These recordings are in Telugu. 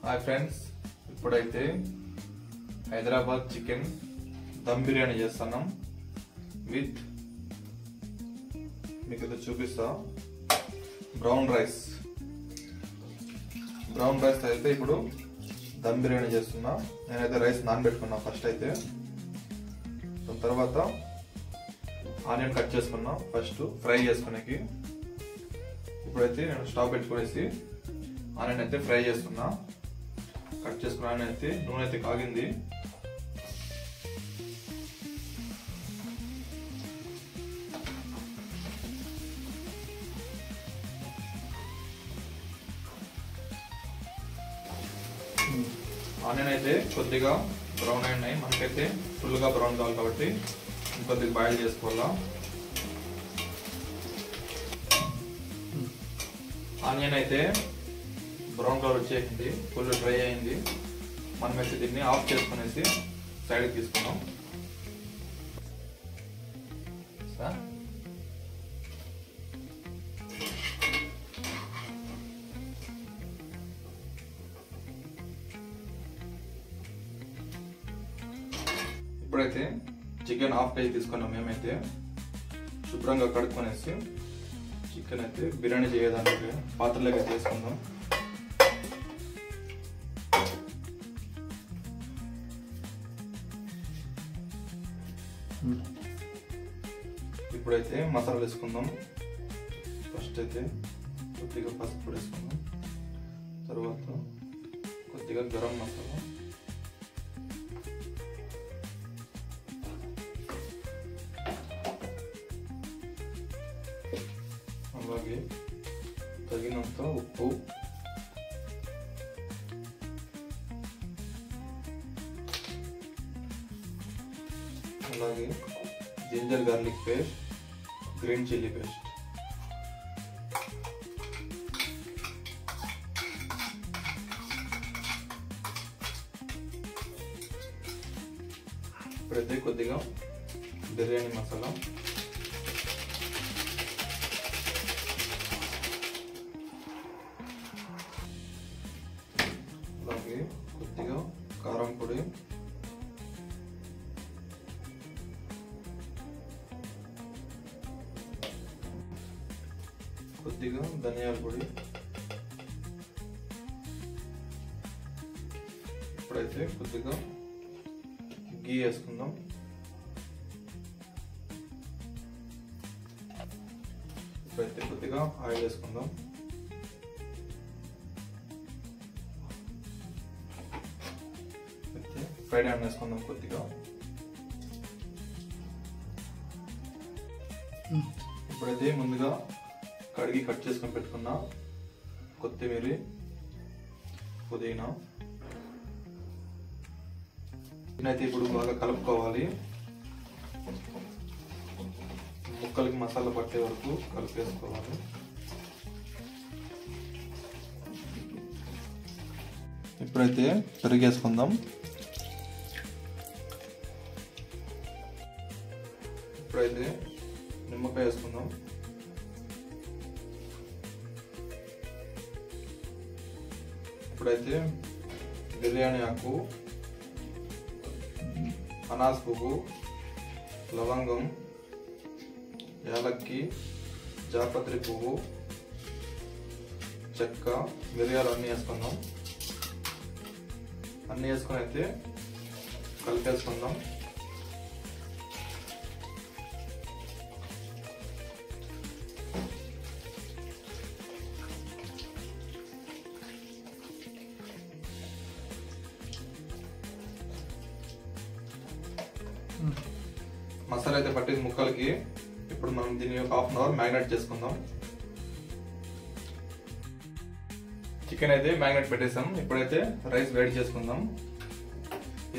హాయ్ ఫ్రెండ్స్, ఇప్పుడైతే హైదరాబాద్ చికెన్ దమ్ బిర్యానీ చేస్తున్నాం. విత్ మీకు ఇది చూపిస్తా. బ్రౌన్ రైస్ అయితే ఇప్పుడు దమ్ బిర్యానీ చేస్తున్నా. నేనైతే రైస్ నానబెట్టుకున్నా ఫస్ట్. అయితే దాని తర్వాత ఆనియన్ కట్ చేసుకున్నా ఫస్ట్ ఫ్రై చేసుకునేకి. ఇప్పుడైతే నేను స్టవ్ పెట్టుకునేసి ఆనియన్ అయితే ఫ్రై చేస్తున్నా. కట్ చేసుకున్న ఆనియన్ అయితే నూనె అయితే కాగింది. ఆనియన్ అయితే కొద్దిగా బ్రౌన్ అయినాయి. మనకైతే ఫుల్గా బ్రౌన్ కావాలి కాబట్టి ఇంకొద్దిగా బాయిల్ చేసుకోవాలా. ఆనియన్ అయితే బ్రౌన్ కలర్ వచ్చేసింది, ఫుల్ డ్రై అయింది. మనమైతే దీన్ని ఆఫ్ చేసుకునేసి సైడ్కి తీసుకున్నాం. ఇప్పుడైతే చికెన్ హాఫ్ కేజీ తీసుకున్నాం. మేమైతే శుభ్రంగా కడుక్కొనేసి చికెన్ అయితే బిర్యానీ చేయడానికి పాత్రలోకి తీసుకుందాం. ఇప్పుడైతే మసాలా వేసుకుందాం. ఫస్ట్ అయితే కొద్దిగా పసుపు వేసుకుందాం, తర్వాత కొద్దిగా గరం మసాలా, అలాగే తగినంత ఉప్పు, అలాగే ginger garlic paste, green chilli paste. ఇప్పుడైతే కొద్దిగా బిర్యానీ మసాలా, అలాగే కొద్దిగా కారం పొడి, కొద్దిగా ధనియాల పొడి. ఇప్పుడైతే కొద్దిగా గీ వేసుకుందాం. ఇప్పుడైతే కొద్దిగా ఆయిల్ వేసుకుందాం. అయితే ఫ్రైడ్ ఆనియన్ వేసుకుందాం కొద్దిగా. ఇప్పుడైతే ముందుగా కడిగి కట్ చేసుకొని పెట్టుకున్న కొత్తిమీర, పుదీనా దీనైతే ఇప్పుడు బాగా కలుపుకోవాలి. ముక్కలకి మసాలా పట్టే వరకు కలిపేసుకోవాలి. ఇప్పుడైతే పెరుగు వేసుకుందాం. ఇప్పుడైతే నిమ్మకాయ వేసుకుందాం. ఇప్పుడైతే బిర్యానీ ఆకు, అనాస్ పువ్వు, లవంగం, యాలక్కి, జాపత్రి పువ్వు, చెక్క, మిరియాలు అన్నీ వేసుకుందాం. అన్నీ వేసుకొని అయితే కలిపేసుకుందాం. మసాలా అయితే పట్టింది ముక్కలకి. ఇప్పుడు మనం దీన్ని ఒక హాఫ్ అన్ అవర్ మ్యారినేట్ చేసుకుందాం. చికెన్ అయితే మ్యారినేట్ పెట్టేసాం. ఇప్పుడైతే రైస్ వేడి చేసుకుందాం.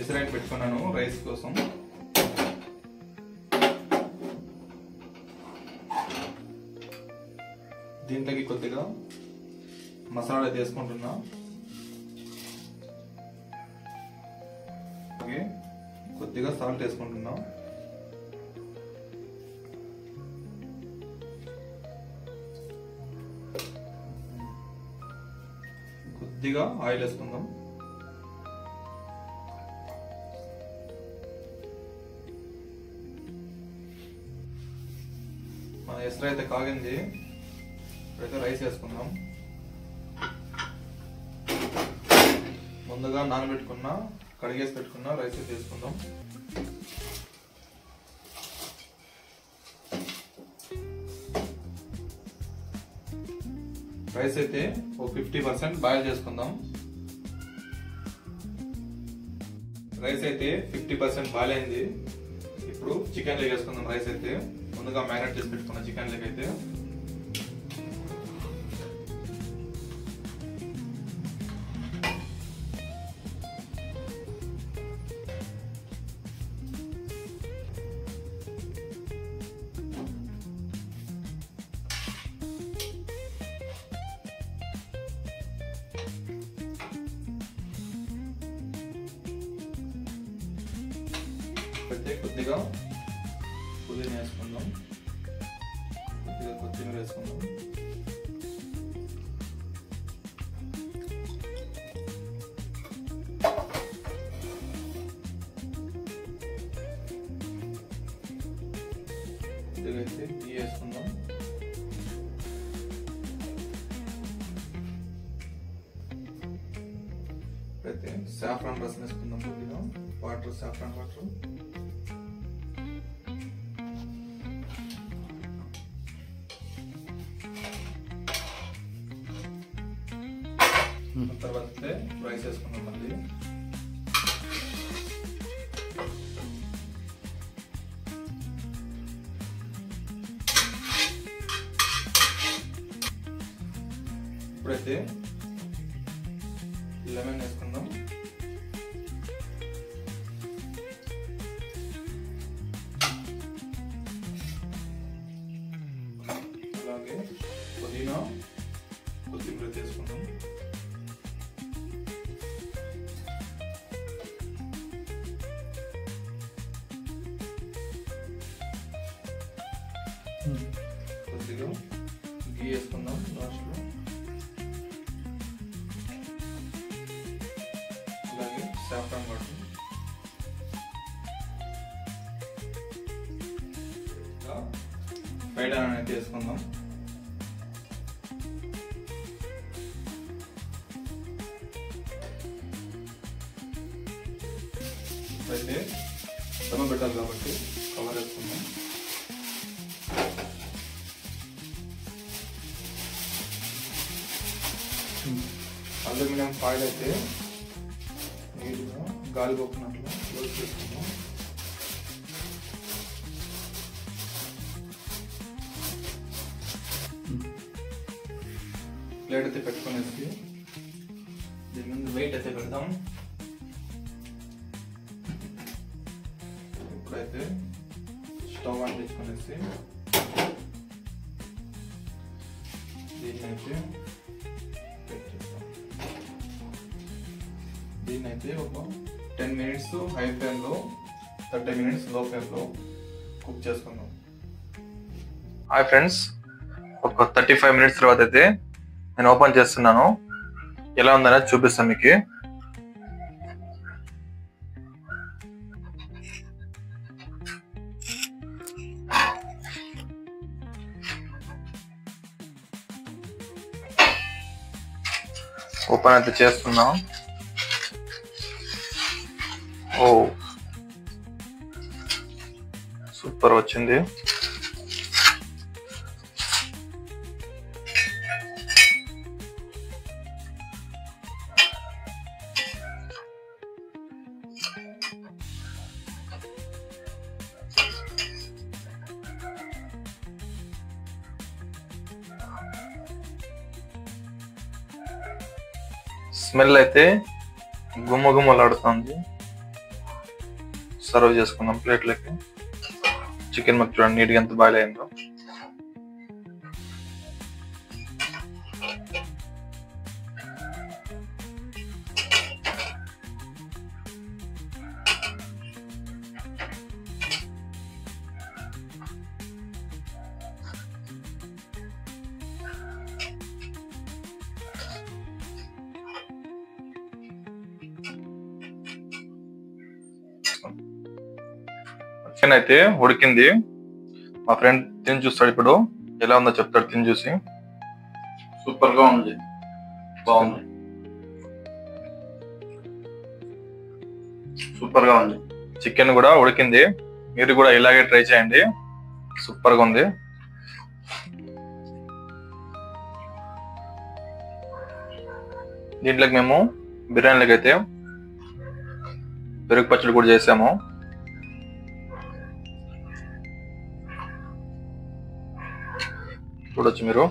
ఇసరైట్ పెట్టుకున్నాను రైస్ కోసం. దీంట్లోకి కొద్దిగా మసాలా అయితే వేసుకుంటున్నా. అలాగే కొద్దిగా సాల్ట్ వేసుకుంటున్నాం. కొద్దిగా ఆయిల్ వేసుకుందాం. మన ఎసరు అయితే కాగింది. ఇప్పుడైతే రైస్ వేసుకుందాం. ముందుగా నానబెట్టుకున్న కడిగేసి పెట్టుకున్న రైస్ అయితే వేసుకుందాం. రైస్ అయితే ఒక 50% బాయిల్ చేసుకుందాం. రైస్ అయితే 50% బాయిల్ అయింది. ఇప్పుడు చికెన్ లెగ్ వేసుకుందాం. రైస్ అయితే ముందుగా మ్యారినేట్ చేసి పెట్టుకున్న చికెన్ లెగ్ అయితే కొద్దిగా పుదీనా వేసుకుందాం. కొద్దిగా కొత్తిమీర వేసుకుందాం. కొద్దిగా అయితే టీ వేసుకుందాం. అయితే సాఫ్రాన్ రసం వేసుకుందాం. కొద్దిగా వాటర్, సాఫ్రాన్ వాటర్. తర్వాత రైస్ వేసుకున్నాం. మళ్ళీ ఇప్పుడైతే లెమన్ వేసుకుందాం. అలాగే పుదీనా, కొత్తిమీర తీసుకుందాం. కొద్దిగా గీ వేసుకుందాం లాస్ట్లో. అలాగే సాఫ్రాన్ వాటర్. ఫ్రైడ్ ఆనియన్ అయితే వేసుకుందాం. అయితే దమ్ పెట్టాలి కాబట్టి కవర్ వేసుకుందాం. అల్యూమినియం ఫాయిల్ అయితే నీట్గా గాలి పోకున్నట్లు క్లోజ్ చేసుకుందాం. ప్లేట్ అయితే పెట్టుకునేసి దీని ముందు వెయిట్ అయితే పెడదాం. ఇప్పుడైతే స్టవ్ ఆన్ చేసుకునేసి దీన్నైతే ఒక 10 minutes హై ఫ్లేమ్లో, 30 minutes లో ఫ్లేమ్లో కుక్ చేసుకుందాం. హాయ్ ఫ్రెండ్స్, ఒక 35 minutes తర్వాత అయితే నేను ఓపెన్ చేస్తున్నాను. ఎలా ఉందనేది చూపిస్తాను మీకు. ఓపెన్ అయితే చేస్తున్నాం. ఓ సూపర్ వచ్చింది. స్మెల్ అయితే గుమ్మగుమ్మలాడుతుంది. సర్వ్ చేసుకుందాం ప్లేట్లకి. చికెన్ మొత్తం చూడండి నీట్గా ఎంత బాయిల్ అయిందో. చికెన్ అయితే ఉడికింది. మా ఫ్రెండ్ తిని చూస్తాడు, ఇప్పుడు ఎలా ఉందో చెప్తాడు తిని చూసి. సూపర్ గా ఉంది, బాగుంది, సూపర్ గా ఉంది. చికెన్ కూడా ఉడికింది, మీరు కూడా ఇలాగే ట్రై చేయండి, సూపర్ గా ఉంది. దీంట్లోకి మేము బిర్యానీలోకి అయితే పెరుగు పచ్చడి కూడా చేసాము. చూడొచ్చు మీరు.